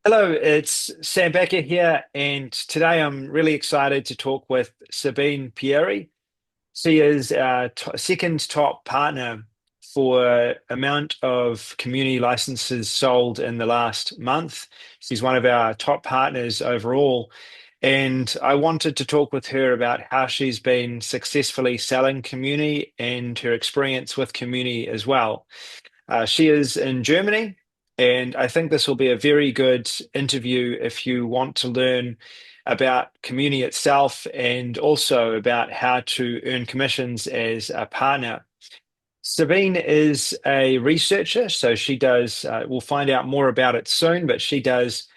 Hello, it's Sam Becker here, and today I'm really excited to talk with Sabine Piarry. She is our second top partner for amount of community licenses sold in the last month. She's one of our top partners overall, and I wanted to talk with her about how she's been successfully selling Communi and her experience with Communi as well. She is in Germany, and I think this will be a very good interview if you want to learn about Communi itself and also about how to earn commissions as a partner. Sabine is a researcher, so she does, we'll find out more about it soon, but she does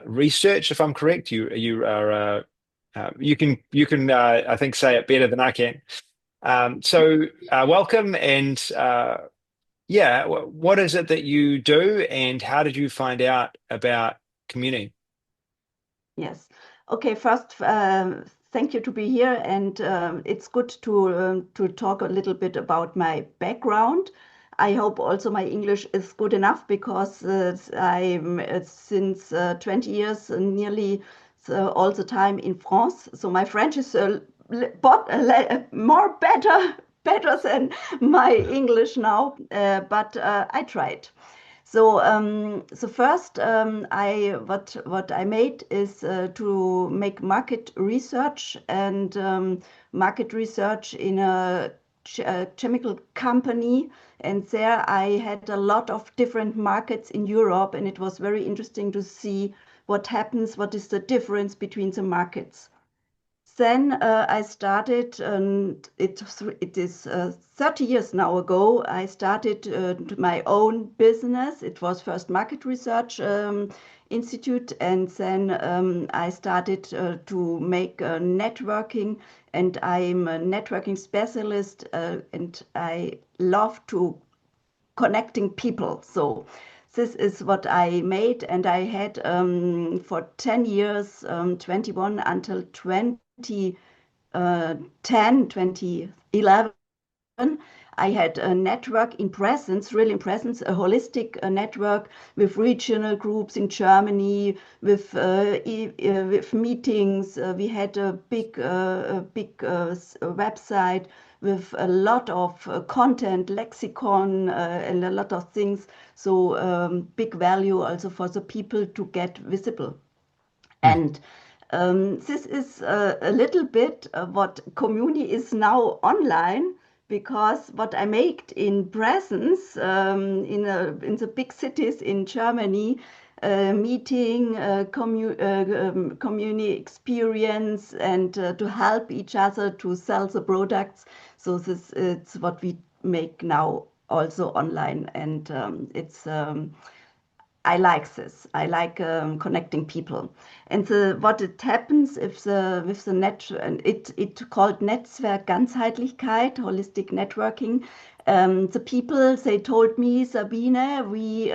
research, if I'm correct. You are you can I think say it better than I can. Welcome and yeah, what is it that you do, and how did you find out about commuting? Yes. Okay. First, thank you to be here, and it's good to talk a little bit about my background. I hope also my English is good enough because I'm since 20 years nearly all the time in France. So my French is more better than my English now, but I tried. So first, I what I made is to make market research and market research in a chemical company, and there I had a lot of different markets in Europe, and it was very interesting to see what happens, what is the difference between the markets. Then I started, and it is 30 years now ago. I started my own business. It was first Market Research Institute, and then I started to make networking, and I'm a networking specialist, and I love to connecting people. So this is what I made, and I had for 10 years, 21 until 2011, I had a network in presence, really in presence, a holistic network with regional groups in Germany, with meetings. We had a big website with a lot of content, lexicon, and a lot of things. So big value also for the people to get visible. Hmm. And this is a little bit what Communi is now online, because what I made in presence in the big cities in Germany, meeting, community experience, and to help each other to sell the products. So this it's what we make now also online, and I like this. I like connecting people. And what it happens if the with the net, and it called Netzwerk Ganzheitlichkeit, holistic networking. The people, they told me, Sabine, we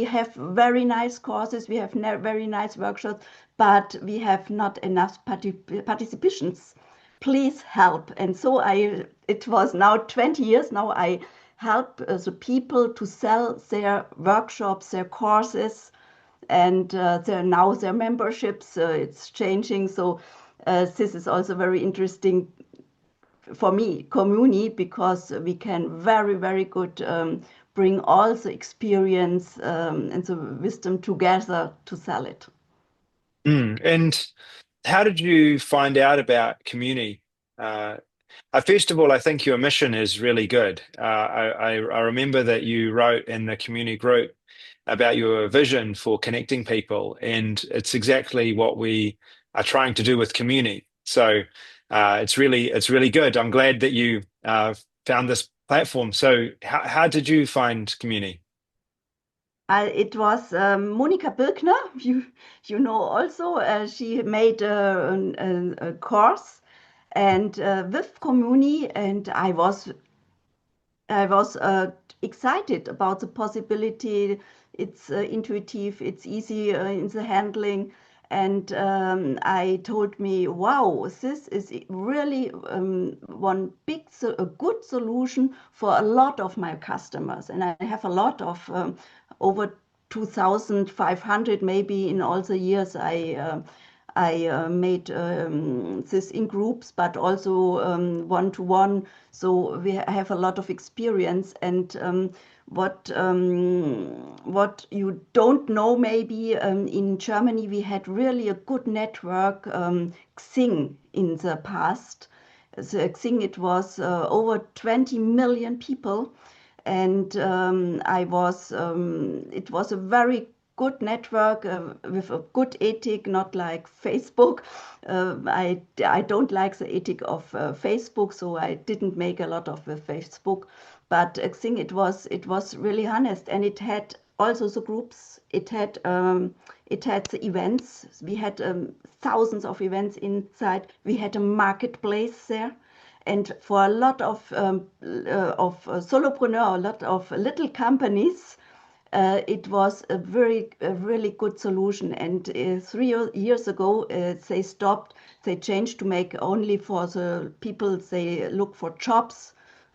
have very nice courses, we have very nice workshops, but we have not enough participations. Please help. And so it was now 20 years now I help the people to sell their workshops, their courses, and their memberships. It's changing. So this is also very interesting for me, Communi, because we can very good bring all the experience and the wisdom together to sell it. And how did you find out about Communi? Uh, First of all, I think your mission is really good. I remember that you wrote in the Communi group about your vision for connecting people, and it's exactly what we are trying to do with Communi. So it's really good. I'm glad that you found this platform. So how did you find Communi? It was Monika Birkner, you know also. She made a course and with Communi, and I was excited about the possibility. It's intuitive, it's easy in the handling, and I told me, wow, this is really one a good solution for a lot of my customers, and I have a lot of over 2,500 maybe in all the years I made this in groups, but also one-to-one. So we have a lot of experience. And what you don't know maybe in Germany we had really a good network, Xing in the past. The Xing, it was over 20 million people, and it was a very good network with a good ethic, not like Facebook. I don't like the ethic of Facebook, so I didn't make a lot of Facebook. But I think it was really honest, and it had also the groups. It had the events. We had thousands of events inside. We had a marketplace there. And for a lot of solopreneur, a lot of little companies, it was a really good solution. And 3 years ago, they stopped. They changed to make only for the people they look for jobs.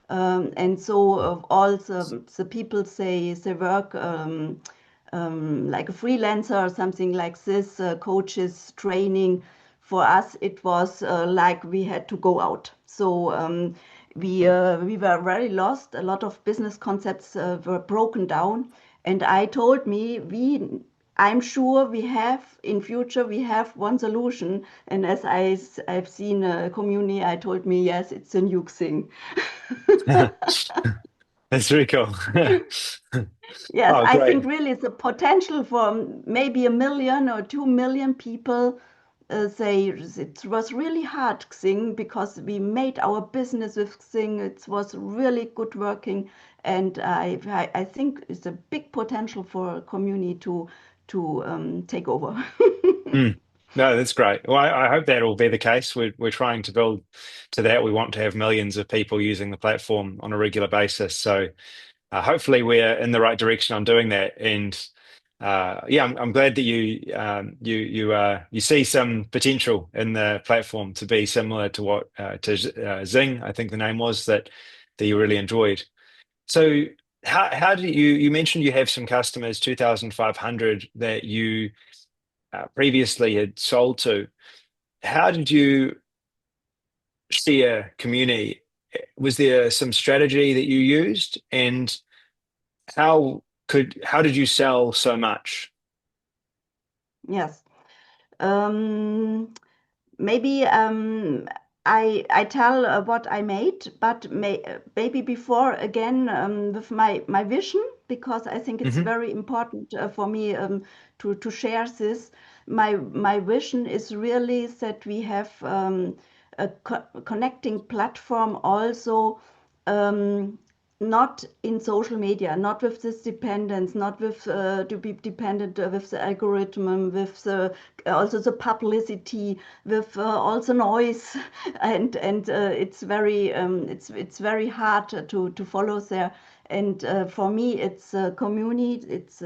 And so all the people they work like a freelancer or something like this, coaches, training. For us, it was like we had to go out. So we were very lost. A lot of business concepts were broken down. And I told me I'm sure we have in future we have one solution. And as I've seen a Communi, I told me yes, it's a new thing. That's very cool. Yes, Oh, I great. think really the potential for maybe 1 million or 2 million people. They it was really hard Xing because we made our business with Xing. It was really good working, and I think it's a big potential for a community to take over. Mm. No, that's great. Well, I hope that will be the case. We're trying to build to that. We want to have millions of people using the platform on a regular basis. So hopefully we're in the right direction on doing that. And yeah, I'm glad that you see some potential in the platform to be similar to what Zing, I think the name was that you really enjoyed. So how do you mentioned you have some customers, 2,500 that you previously had sold to. How did you see a community? Was there some strategy that you used, and how did you sell so much? Yes. Um, Maybe I tell what I made, but maybe before again with my vision, because I think it's Hmm. very important for me to share this. My vision is really that we have a connecting platform also, um, not in social media, not with this dependence, not with to be dependent with the algorithm, with the also the publicity, with all the noise, and it's very hard to follow there. And for me, it's a community. It's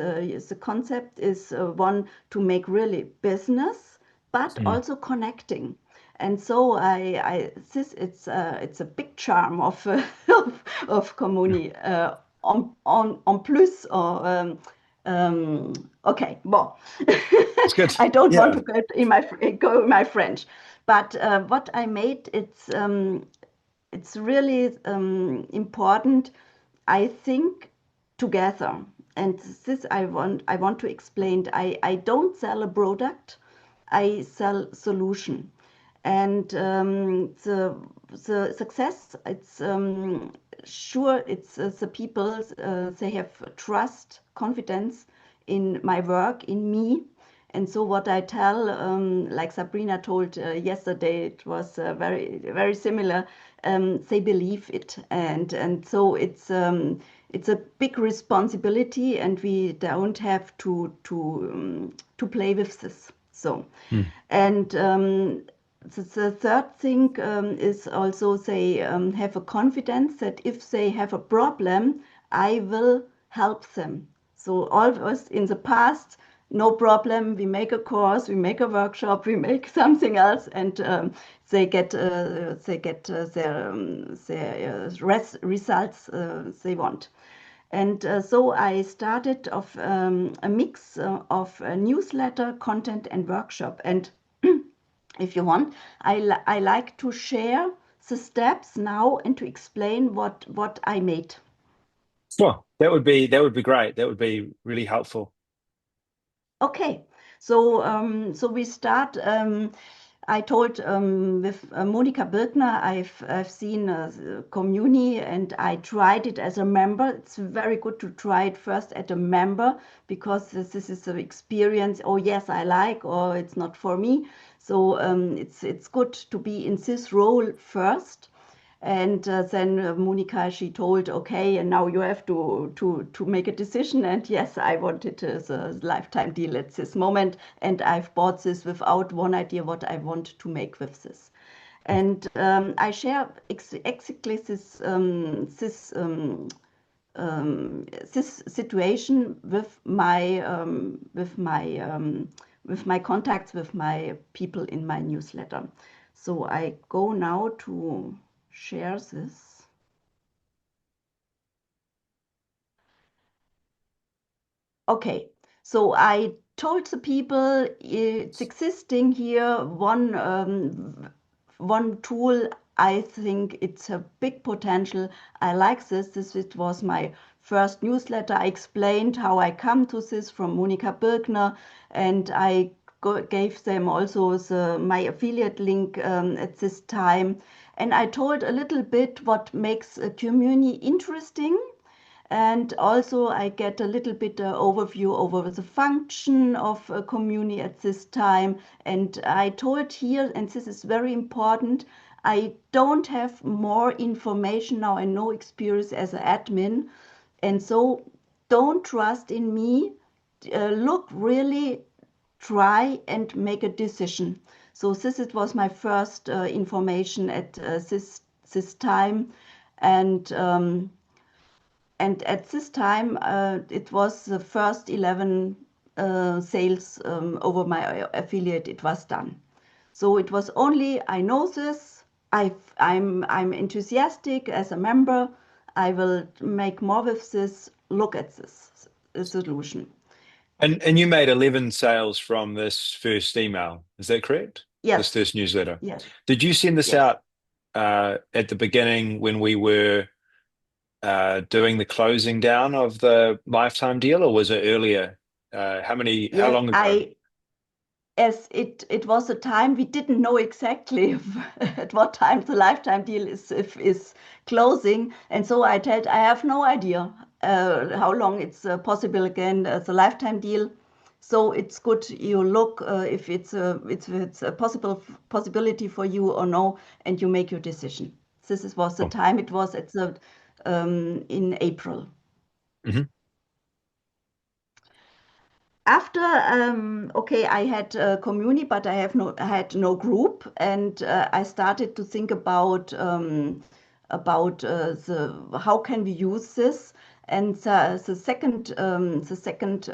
the concept is one to make really business, but Mm. also connecting. And so it's a big charm of of Communi. En plus, or okay, well, It's good. I don't want Yeah. to go in my French, but what I made, it's really important. I think together, and this I want to explain. I don't sell a product, I sell solution, and the success. It's sure it's the people they have trust, confidence in my work, in me. And so what I tell, like Sabrina told yesterday, it was very very similar. They believe it, and so it's a big responsibility, and we don't have to play with this. So, Mm. and the third thing is also they have a confidence that if they have a problem, I will help them. So all of us in the past, no problem. We make a course, we make a workshop, we make something else, and they get their results they want. And so I started of a mix of newsletter, content, and workshop. And if you want, I like to share the steps now and to explain what I made. Sure. That would be great. That would be really helpful. Okay, so so we start. I told with Monika Birkner, I've seen Communi and I tried it as a member. It's very good to try it first as a member because this is an experience. Oh yes, I like, or it's not for me. So it's good to be in this role first. And then Monika, she told, okay, and now you have to make a decision. And yes, I wanted the lifetime deal at this moment, and I've bought this without one idea what I want to make with this. And I share exactly this situation with my contacts with my people in my newsletter. So I go now to share this. Okay, so I told the people it's existing here. One tool. I think it's a big potential. I like this. This it was my first newsletter. I explained how I come to this from Monika Birkner, and I gave them also my affiliate link at this time. And I told a little bit what makes a community interesting, and also I get a little bit overview over the function of a Communi at this time. And I told here, and this is very important, I don't have more information now and no experience as an admin. And so don't trust in me. Look really, try and make a decision. So this it was my first information at this time. And and at this time, it was the first 11 sales over my affiliate. It was done. So it was only, I know this. I'm enthusiastic as a member. I will make more with this. Look at this solution. And you made 11 sales from this first email. Is that correct? This Yes, first newsletter. yes, Did you send this yes. out at the beginning when we were doing the closing down of the lifetime deal, or was it earlier? How Yes, long ago? I as it was a time we didn't know exactly at what time the lifetime deal is closing, and so I told I have no idea how long it's possible again the lifetime deal. So it's good you look if it's a possibility for you or no, and you make your decision. Was the Oh. time it was at the in April. Mhm. After okay, I had a community, but I had no group, and I started to think about the how can we use this. And the second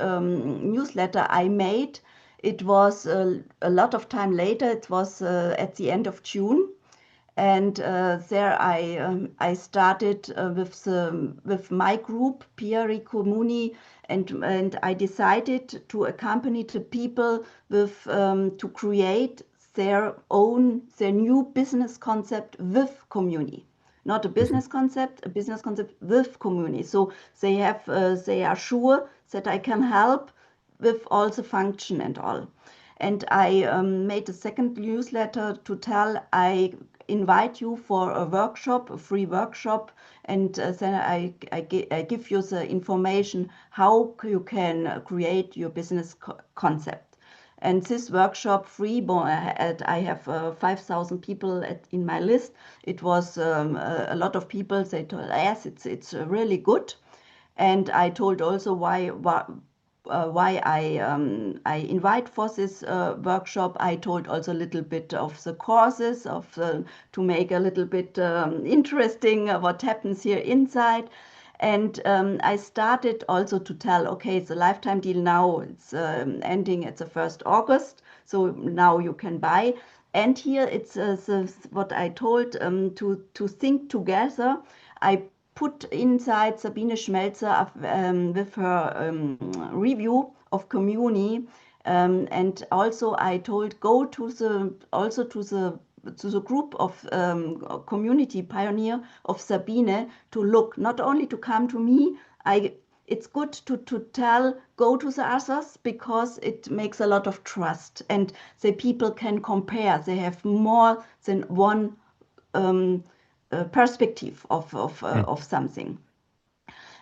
newsletter I made, it was a lot of time later. It was at the end of June, and there I started with my group Piarry Communi, and I decided to accompany the people with to create their new business concept with Communi. Not Mhm. a business concept with Communi. So they are sure that I can help with all the function and all. And I made a second newsletter to tell I invite you for a workshop, a free workshop, and then I give you the information how you can create your business concept. And this workshop free, I have 5,000 people in my list. It was a lot of people. They told, yes, it's really good. And I told also why I invite for this workshop. I told also a little bit of the courses to make a little bit interesting what happens here inside. And I started also to tell, okay, it's a lifetime deal now. It's ending at the 1st August, so now you can buy. And here it's what I told to think together. I put inside Sabine Schmelzer with her review of Communi. And also I told go to the also to the group of community pioneer of Sabine to look, not only to come to me. I It's good to tell go to the others because it makes a lot of trust and the people can compare. They have more than one perspective Mm. of something.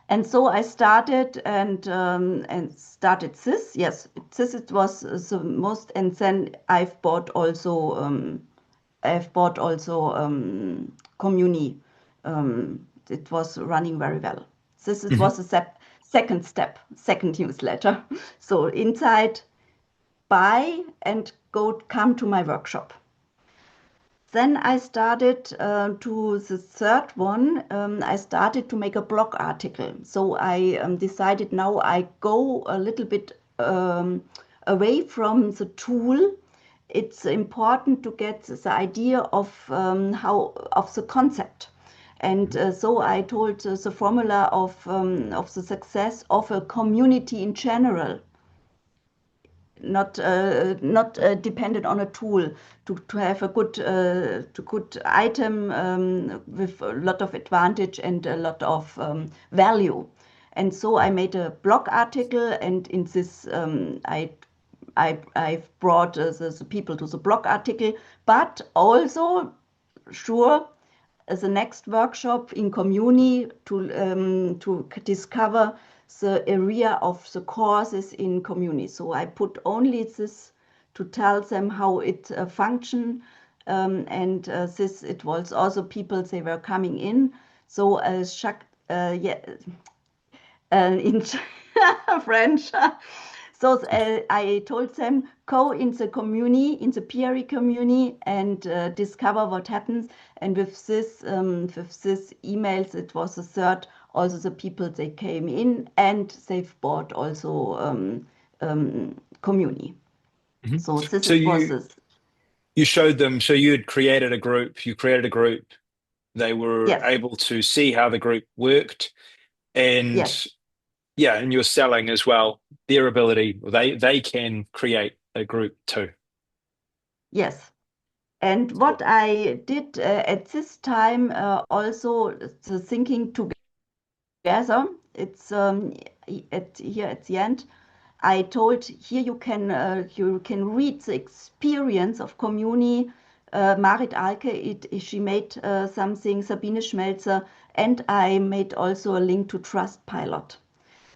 And so I started and started this. Yes, this it was the most. And then I've bought also Communi. It was running very well. This it Mhm. was a second step, second newsletter. So inside, buy and go come to my workshop. Then I started to the third one. I started to make a blog article. So I decided now I go a little bit away from the tool. It's important to get the idea of of the concept. And so I told the formula of the success of a community in general, not dependent on a tool to have a good item with a lot of advantage and a lot of value. And so I made a blog article, and in this I've brought the people to the blog article, but also sure as a next workshop in Communi to discover the area of the courses in Communi. So I put only this to tell them how it function, and this it was also people they were coming in. So yeah, in French. So I told them go in the community, in the Piarry community, and discover what happens. And with this emails, it was a third. Also, the people they came in and they've bought also community. Mhm. So this So it was this. you showed them, so you had created a group, you created a group, they were Yes, able to see how the group worked, and yes, yeah, and you're selling as well their ability, they can create a group too. yes. And what Cool. I did at this time also the thinking together. It's at here at the end. I told here you can read the experience of Communi. Marit Alke, she made something. Sabine Schmelzer, and I made also a link to Trustpilot.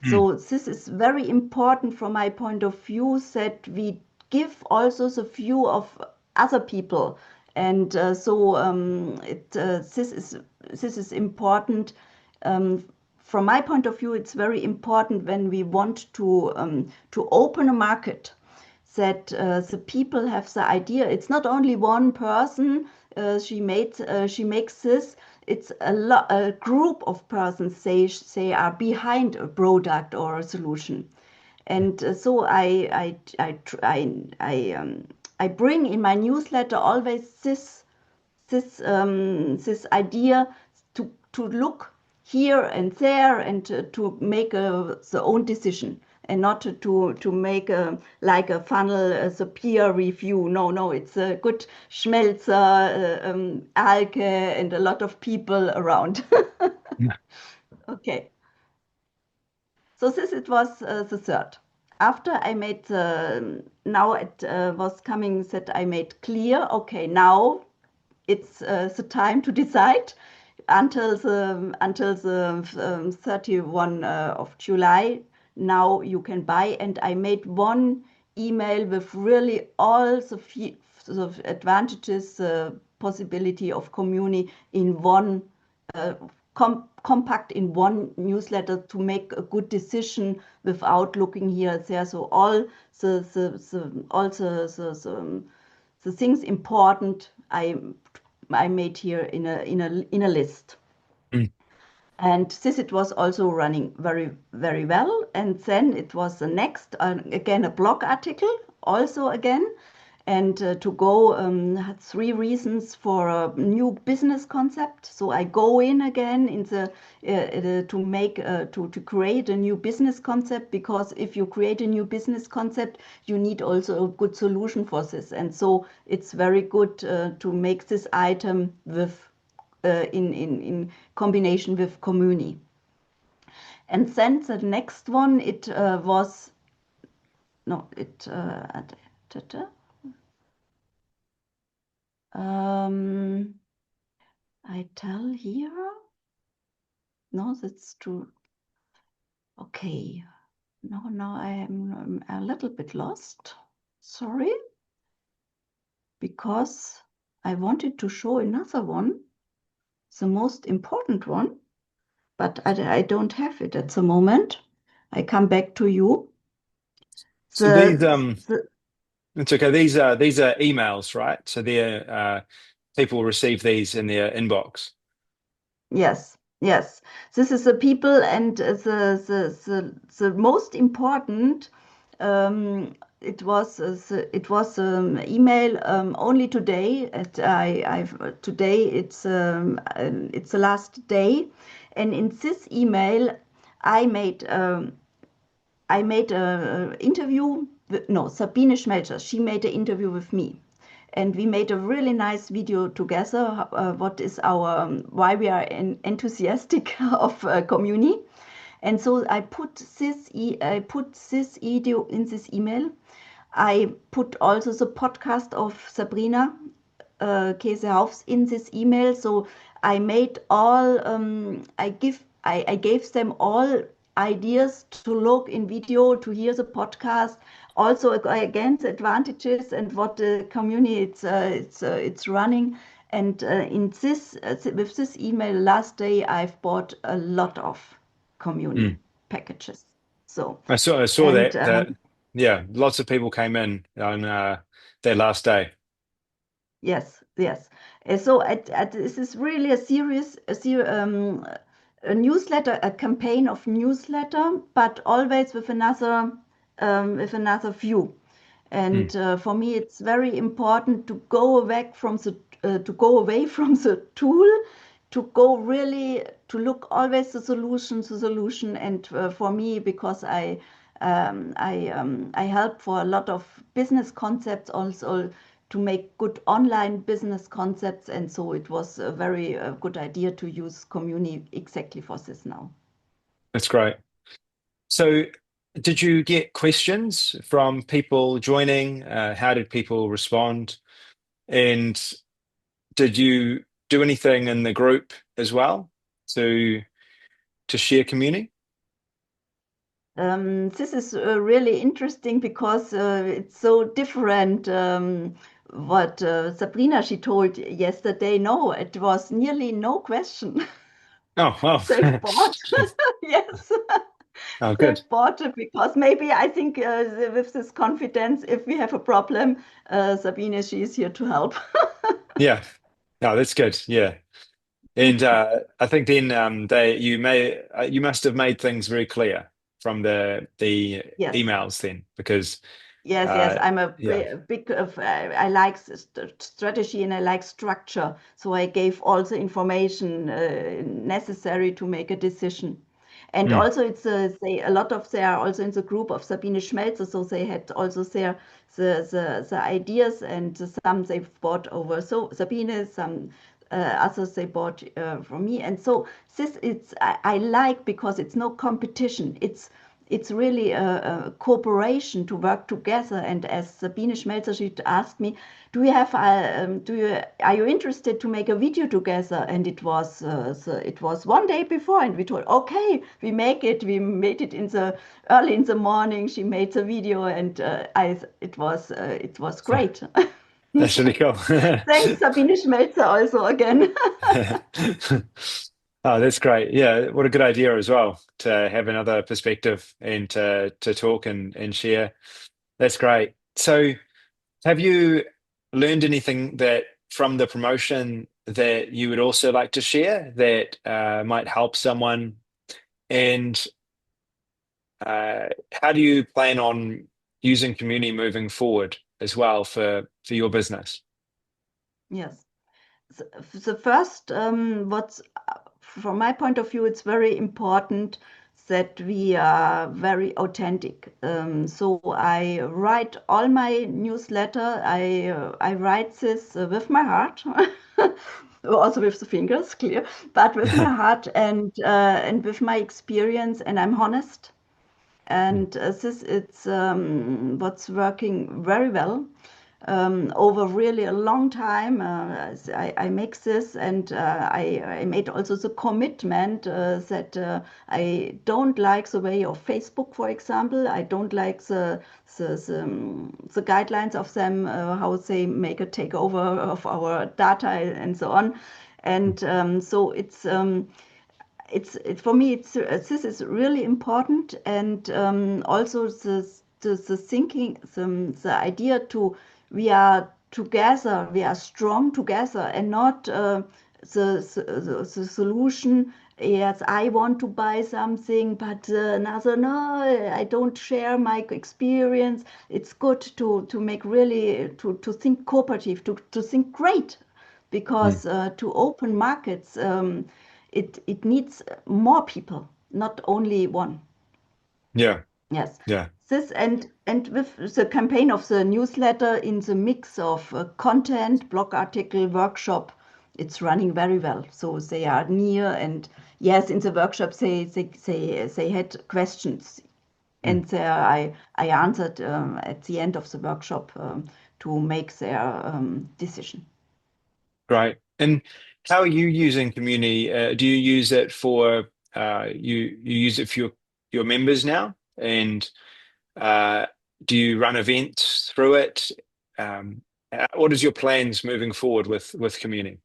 Mm. So this is very important from my point of view that we give also the view of other people, and this is important. From my point of view, it's very important when we want to open a market that the people have the idea. It's not only one person. She makes this. It's a group of persons. They are behind a product or a solution, and so I bring in my newsletter always this idea to look here and there and to make the own decision and not to make like a funnel as a peer review. No, no, it's a good Schmelzer, Alke, and a lot of people around. Okay, so this it was the third. After I made now it was coming that I made clear. Okay, now it's the time to decide until the 31 of July. Now you can buy, and I made one email with really all the advantages, the possibility of Communi in one uh, compact in one newsletter to make a good decision without looking here and there. So all the things important I made here in a list. Mm. And this it was also running very well. And then it was the next again a blog article also again. and to go had 3 reasons for a new business concept. So I go in again in to create a new business concept, because if you create a new business concept, you need also a good solution for this. And so it's very good to make this item with in combination with Communi. And then the next one, it was no, it I tell here. No, that's true. Okay. No, now I am a little bit lost. Sorry, because I wanted to show another one, the most important one, but I don't have it at the moment. I come back to you. So these The, the it's okay. These are emails, right? So they're people receive these in their inbox. Yes, yes. This is the people, and the most important. It was email only today. Today it's the last day, and in this email I made a interview. No, Sabine Schmelzer. She made an interview with me, and we made a really nice video together. What is our why we are enthusiastic of Communi, and so I put this video in this email. I put also the podcast of Sabrina Käsehaufs in this email. So I made all I gave them all ideas to look in video, to hear the podcast. Also again the advantages and what the community it's running. And in this with this email last day, I've bought a lot of Communi Mm. packages. So I saw and that yeah, lots of people came in on their last day. yes, yes. So this is really a newsletter, a campaign of newsletter, but always with another view. Mm. And for me, it's very important to go away from the tool, to go really to look always the solution. And for me, because I help for a lot of business concepts also to make good online business concepts, and so it was a very good idea to use Communi exactly for this now. That's great. So, did you get questions from people joining? How did people respond? And did you do anything in the group as well to to share community? This is really interesting because it's so different. What Sabrina she told yesterday. No, it was nearly no question. Oh, well. They've bought. Yes, Oh, good. they've bought it because maybe I think with this confidence, if we have a problem, Sabine, she is here to help. Yeah. No, that's good. Yeah. And I think then they you must have made things very clear from the Yes. emails then because Yes, yes, I'm a yeah. big of I like strategy and I like structure. So I gave all the information necessary to make a decision. And Mm. also it's they a lot of they are also in the group of Sabine Schmelzer, so they had also the ideas, and some they've bought over so Sabine, some others they bought from me. And so this I like because it's no competition. It's really a cooperation to work together. And as Sabine Schmelzer, she asked me, are you interested to make a video together? And it was one day before, and we told, okay, we make it. We made it in the early in the morning. She made the video, and it was great. That's really cool. Thanks, Sabine Schmelzer, also again. Oh, that's great. Yeah, what a good idea as well to have another perspective and to talk and share. That's great. So, have you learned anything that from the promotion that you would also like to share that might help someone? And how do you plan on using community moving forward? as well for your business? Yes. The first, what's from my point of view, it's very important that we are very authentic. So I write all my newsletter. I write this with my heart, also with the fingers, clear, but with my heart and with my experience, and I'm honest. Mm, And this it's what's working very well over really a long time. I make this, and I made also the commitment that I don't like the way of Facebook, for example. I don't like the guidelines of them, how they make a takeover of our data and so on. mm, And so it's for me this is really important, and also the thinking, the idea to we are together, we are strong together, and not the solution. Yes, I want to buy something, but another, no, I don't share my experience. It's good to make really to think cooperative, to think great, mm. because to open markets, it needs more people, not only one. Yeah, Yes. yeah. This and with the campaign of the newsletter in the mix of content, blog article, workshop, it's running very well. So they are near, and yes, in the workshops they had questions, Mm. and I answered at the end of the workshop to make their decision. Great. And how are you using Communi? Do you use it for you use it for your members now? And uh, do you run events through it? Um, what is your plans moving forward with Communi?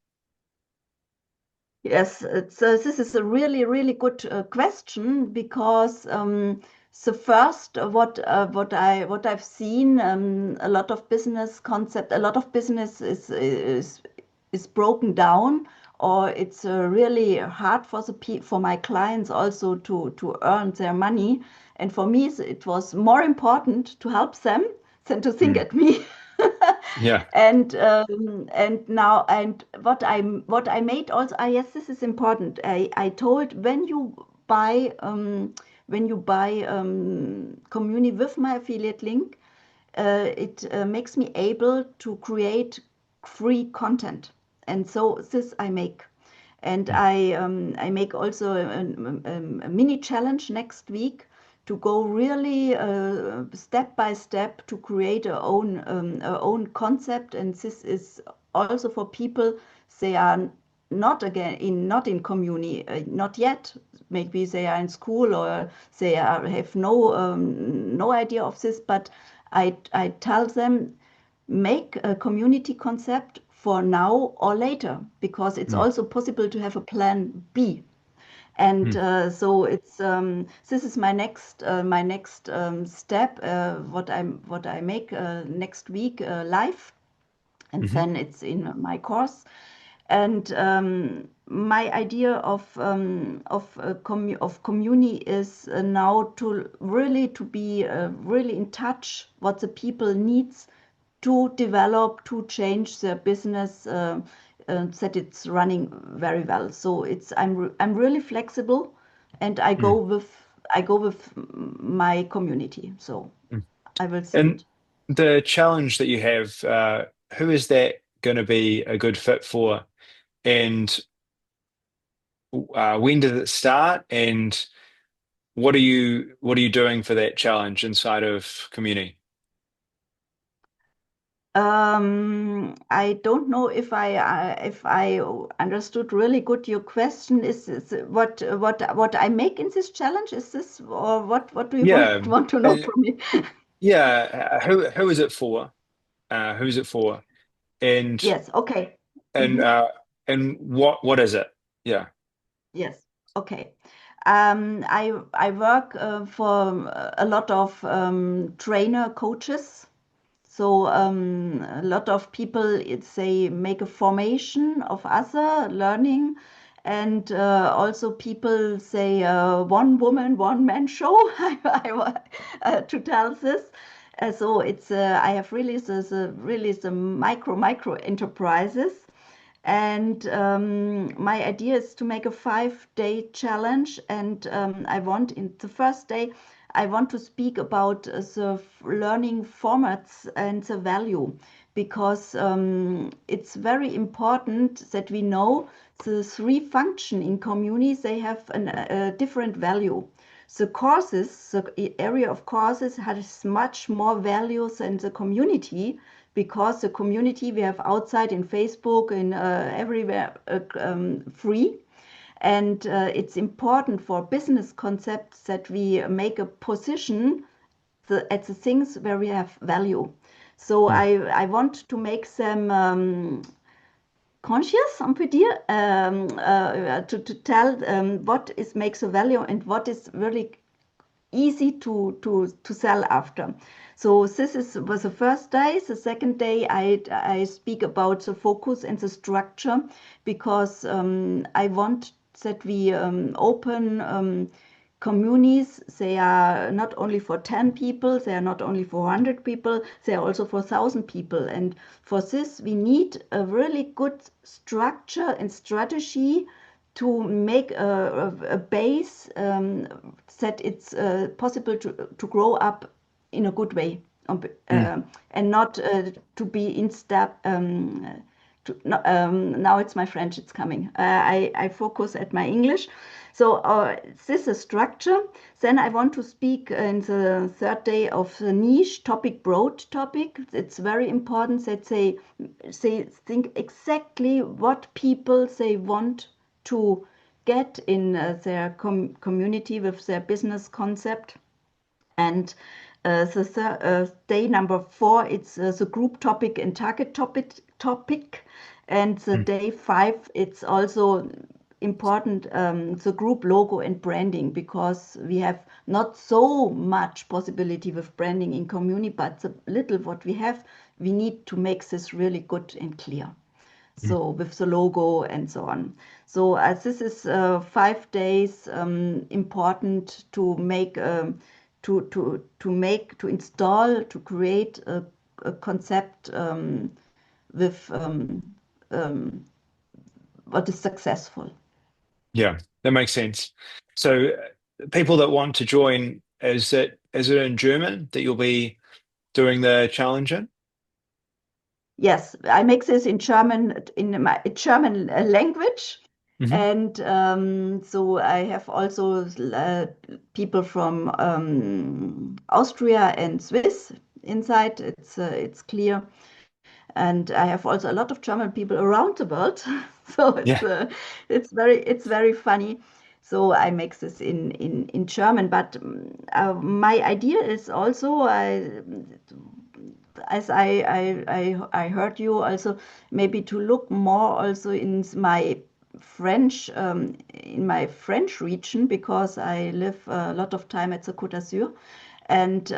Yes, this is a really, really good question, because the first what I've seen, a lot of business concept, a lot of business is broken down, or it's really hard for for my clients also to earn their money. And for me, it was more important to help them than to think Mm. at me. Yeah. And now, and what I made also, yes, this is important. I told, when you buy Communi with my affiliate link, it makes me able to create free content, and so this I make. And Mm. I make also a mini challenge next week to go really step by step to create a own concept. And this is also for people, they are not in Communi, not yet. Maybe they are in school, or have no idea of this. But I tell them, make a community concept for now or later, because it's Mm. also possible to have a plan B. And Mm. so it's this is my next step, what I make next week live, and Hmm. then it's in my course. And my idea of Communi is now to be really in touch what the people needs to develop, to change their business, that it's running very well. So I'm really flexible, and Mm. I go with my community. So Mm. I will see And it. the challenge that you have, who is that going to be a good fit for? And when did it start? And what are you doing for that challenge inside of Communi? I don't know if I understood really good your question. Is what I make in this challenge? Is this, or what do you Yeah, want to know uh, from me? yeah. Who is it for? Who's it for? And Yes. Okay. and Mhm. uh, and what is it? Yeah. Yes. Okay. I work for a lot of trainer coaches. So a lot of people, they make a formation of other learning, and also people say one woman, one man show. To tell this, So it's I have really the micro enterprises, and my idea is to make a 5-day challenge. And I want in the first day I want to speak about the learning formats and the value, because it's very important that we know the three function in communities. They have a different value. The courses, the area of courses has much more values than the community, because the community we have outside in Facebook and everywhere free. And it's important for business concepts that we make a position at the things where we have value. So Mm, I want to make them conscious, on peut dire, to tell what is makes a value and what is really easy to sell after. So this was the first day. The second day, I speak about the focus and the structure, because I want that we open communities. They are not only for 10 people, they are not only for 100 people, they are also for 1,000 people. And for this, we need a really good structure and strategy to make a base that it's possible to grow up in a good way, mm, and not to be in step. No, now it's my French, it's coming. I focus at my English. So this is a structure. Then I want to speak in the third day of the niche topic, broad topic. It's very important that they think exactly what people they want to get in their community with their business concept. And the day number 4, it's the group topic and target topic. And the mm. day 5, it's also important, the group logo and branding, because we have not so much possibility with branding in Communi, but the little what we have, we need to make this really good and clear. Mm. So with the logo and so on. So this is 5 days important to make to install, to create a concept with um, what is successful. Yeah, that makes sense. So, people that want to join, is it in German that you'll be doing the challenge in? Yes, I make this in German, in my German language. Hmm. And so I have also people from Austria and Swiss inside. It's clear. And I have also a lot of German people around the world. So Yeah. it's very funny. So I make this in German. But my idea is also, as I heard you also, maybe to look more also in my French region, because I live a lot of time at the Côte d'Azur. And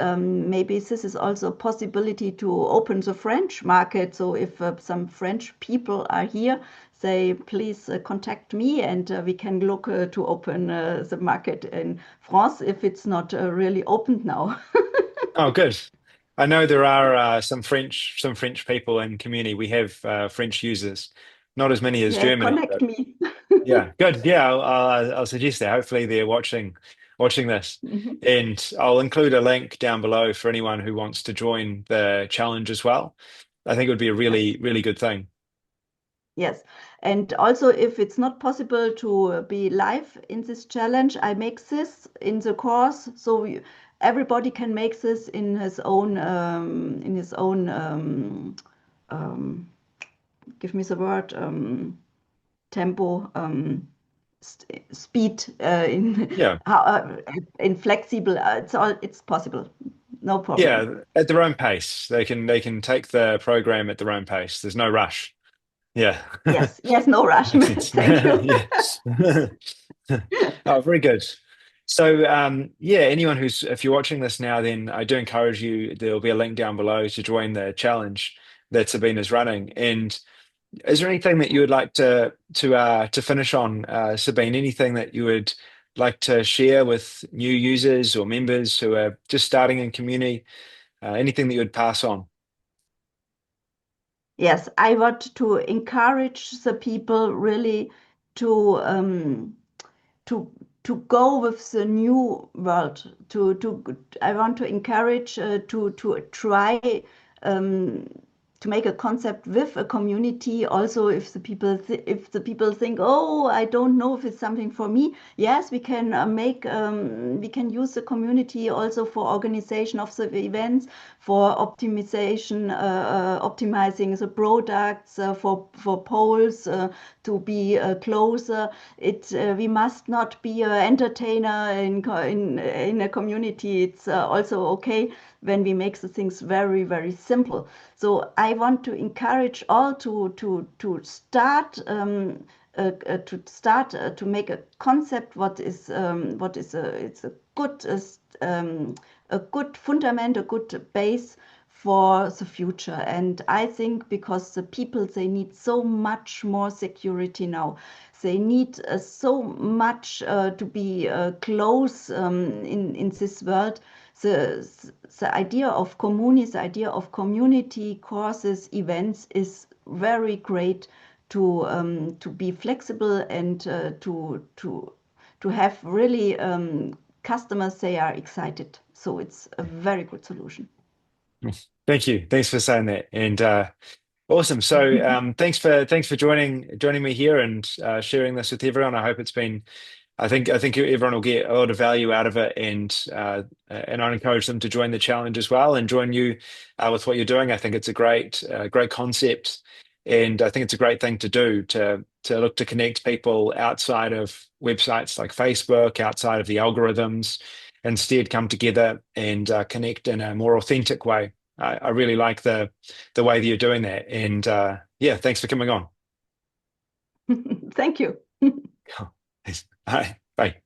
maybe this is also a possibility to open the French market. So if some French people are here, say, please contact me, and we can look to open the market in France if it's not really opened now. Oh, good. I know there are some French people in community. We have French users, not as many as Yeah, Germany, connect but me. yeah, good. Yeah, I'll suggest that. Hopefully, they're watching this, Mhm. and I'll include a link down below for anyone who wants to join the challenge as well. I think it would be a Yes. really, really good thing. Yes. And also, if it's not possible to be live in this challenge, I make this in the course, so everybody can make this in his own um, give me the word, tempo, speed, Yeah, in flexible. It's possible, no problem. yeah, at their own pace. They can take the program at their own pace. There's no rush. Yeah. Yes, yes, no rush. Makes sense. Thank you. Yes. Oh, very good. So, yeah, if you're watching this now, then I do encourage you, there'll be a link down below to join the challenge that Sabine is running. And is there anything that you would like to finish on, Sabine? Anything that you would like to share with new users or members who are just starting in community? anything that you would pass on? Yes, I want to encourage the people really to to go with the new world. I want to encourage to try um, to make a concept with a community. Also, if the people if the people think, oh, I don't know if it's something for me. Yes, we can make we can use the community also for organization of the events, for optimization, optimizing the products, for polls to be closer. It we must not be an entertainer in a community. It's also okay when we make the things very simple. So I want to encourage all to start to make a concept what is it's a good fundament, a good base for the future. And I think because the people, they need so much more security now. They need so much to be close in this world. The, the idea of Communi, the idea of community courses, events is very great to be flexible and to have really customers, they are excited. So it's a very good solution. Thank you. Thanks for saying that. And awesome. So thanks for joining me here and sharing this with everyone. I hope it's been I think everyone will get a lot of value out of it, and I'd encourage them to join the challenge as well and join you with what you're doing. I think it's a great concept, and I think it's a great thing to do to look to connect people outside of websites like Facebook, outside of the algorithms, instead come together and connect in a more authentic way. I really like the way that you're doing that, and yeah, thanks for coming on. Thank you. All right, bye.